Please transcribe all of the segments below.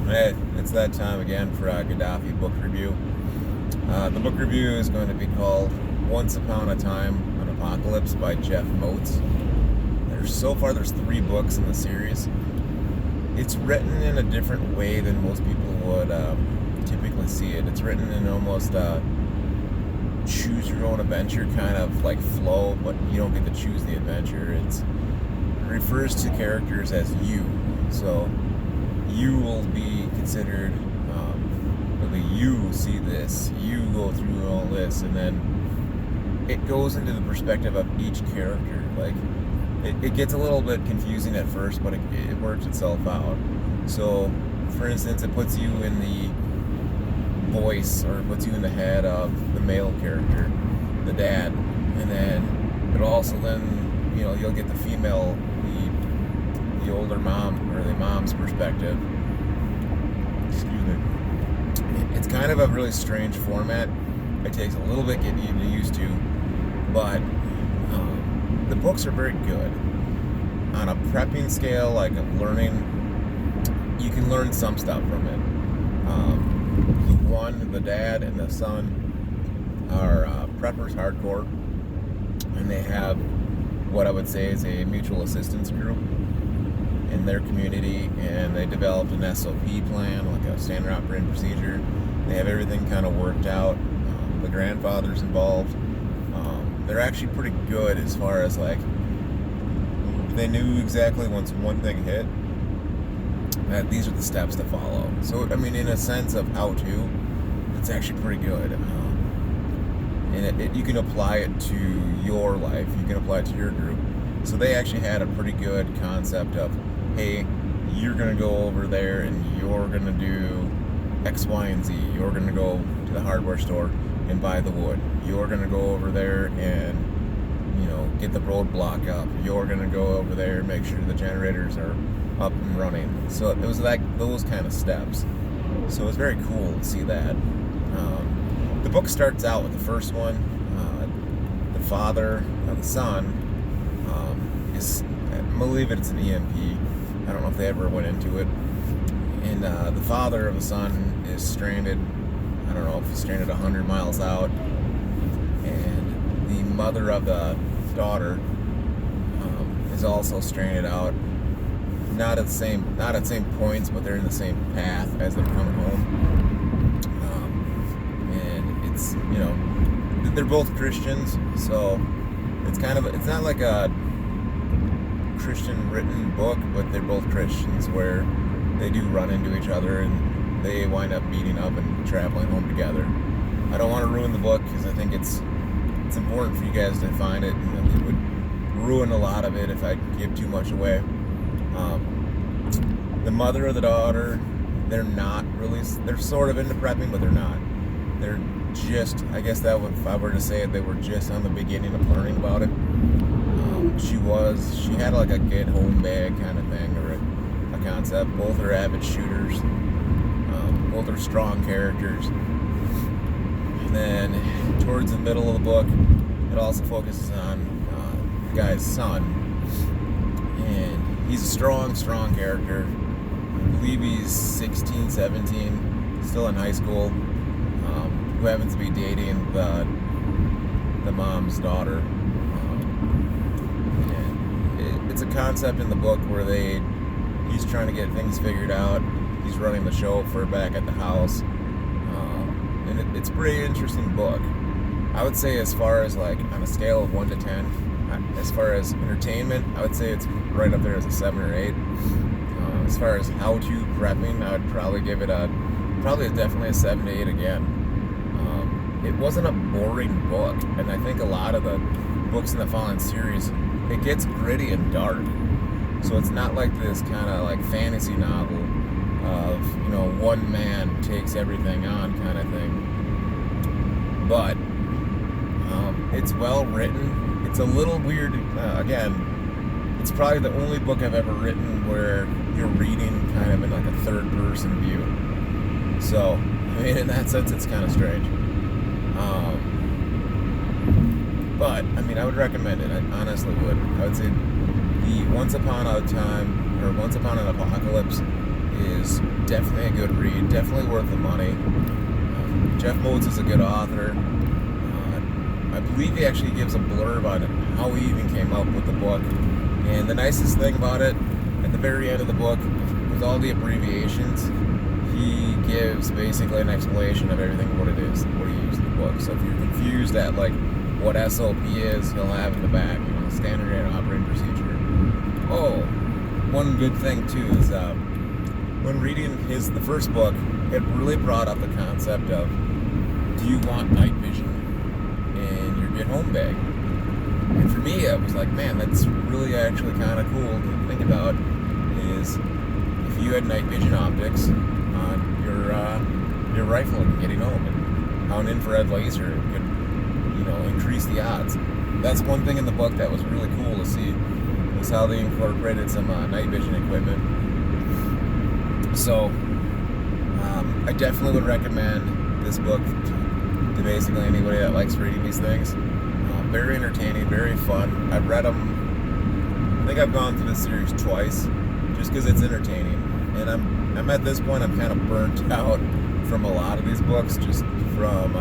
Hey, it's that time again for a Gaddafi book review. The book review is going to be called Once Upon a Time, an Apocalypse by Jeff Motes. There's 3 books in the series. It's written in a different way than most people would typically see it. It's written in almost choose your own adventure kind of like flow, but you don't get to choose the adventure. It refers to characters as you. So you will be considered, you see this, you go through all this, and then it goes into the perspective of each character. Like, it gets a little bit confusing at first, but it works itself out. So, for instance, it puts you in the voice, or puts you in the head of the male character, the dad, and then it also then, you'll get the female, the older mom, or the mom's perspective. Excuse me. It's kind of a really strange format. It takes a little bit getting used to, but the books are very good. On a prepping scale, like of learning, you can learn some stuff from it. The dad and the son are preppers hardcore, and they have what I would say is a mutual assistance group in their community, and they developed an SOP plan, like a standard operating procedure. They have everything kind of worked out. The grandfather's involved. They're actually pretty good as far as like, they knew exactly once one thing hit that these are the steps to follow. So, I mean, in a sense of how to, it's actually pretty good. And you can apply it to your life. You can apply it to your group. So they actually had a pretty good concept of, hey, you're going to go over there and you're going to do X, Y, and Z. You're going to go to the hardware store and buy the wood. You're going to go over there and, get the roadblock up. You're going to go over there and make sure the generators are up and running. So it was like those kind of steps. So it's very cool to see that. The book starts out with the first one. The father, the son, is, I believe it's an EMP. I don't know if they ever went into it. And the father of the son is stranded. I don't know if he's stranded 100 miles out. And the mother of the daughter is also stranded out. Not at the same points, but they're in the same path as they're coming home. And it's, they're both Christians, so it's not like a Christian written book, but they're both Christians where they do run into each other and they wind up meeting up and traveling home together. I don't want to ruin the book because I think it's important for you guys to find it, and it would ruin a lot of it if I give too much away. The mother of the daughter, they're sort of into prepping, but they're not. They're just, I guess that would, if I were to say it, they were just on the beginning of learning about it. She had like a get home bag kind of thing, or a concept. Both are avid shooters. Both are strong characters. And then towards the middle of the book, it also focuses on the guy's son. And he's a strong character. I believe he's 16, 17, still in high school, who happens to be dating the mom's daughter. And it's a concept in the book where he's trying to get things figured out. He's running the show for back at the house. And it's a pretty interesting book. I would say, as far as like on a scale of 1 to 10, as far as entertainment, I would say it's right up there as a 7 or 8. As far as how-to prepping, I would probably give it definitely a 7 to 8 again. It wasn't a boring book, and I think a lot of the books in the following series, it gets gritty and dark. So it's not like this kind of like fantasy novel of, one man takes everything on kind of thing. But it's well written. It's a little weird, again, it's probably the only book I've ever written where you're reading kind of in like a third person view. So, I mean, in that sense, it's kind of strange. But, I mean, I would recommend it. I honestly would. I would say the Once Upon a Time, or Once Upon an Apocalypse, is is definitely a good read, definitely worth the money. Jeff Motes is a good author. I believe he actually gives a blurb on how he even came up with the book. And the nicest thing about it, at the very end of the book, with all the abbreviations, he gives basically an explanation of everything, what it is, what he used in the book. So if you're confused at like what SOP is, he'll have in the back, standard operating procedure. Oh, one good thing too is when reading the first book, it really brought up the concept of, do you want night vision in your get home bag? And for me, I was like, man, that's really actually kind of cool to think about, is if you had night vision optics on your rifle and getting home, and how an infrared laser could, increase the odds. That's one thing in the book that was really cool to see, was how they incorporated some night vision equipment. So I definitely would recommend this book to basically anybody that likes reading these things. Very entertaining, very fun. I've read them. I think I've gone through this series twice, just because it's entertaining. And I'm at this point, I'm kind of burnt out from a lot of these books. Just from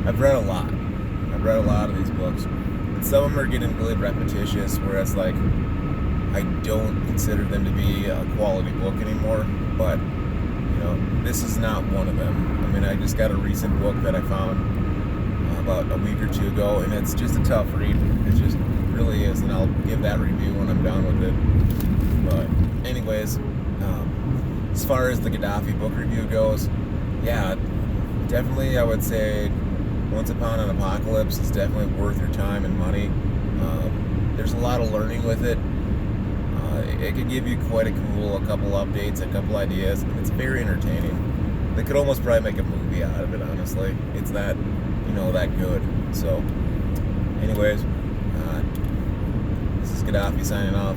I've read a lot. I've read a lot of these books, and some of them are getting really repetitious, where it's like I don't consider them to be a quality book anymore. But this is not one of them. I mean, I just got a recent book that I found about a week or two ago, and it's just a tough read. It just really is, and I'll give that review when I'm done with it. But anyways, as far as the Gaddafi book review goes, yeah, definitely I would say Once Upon an Apocalypse is definitely worth your time and money. There's a lot of learning with it. It could give you quite a couple updates, a couple ideas, and it's very entertaining. They could almost probably make a movie out of it, honestly. It's that, that good. So, anyways, this is Gaddafi signing off.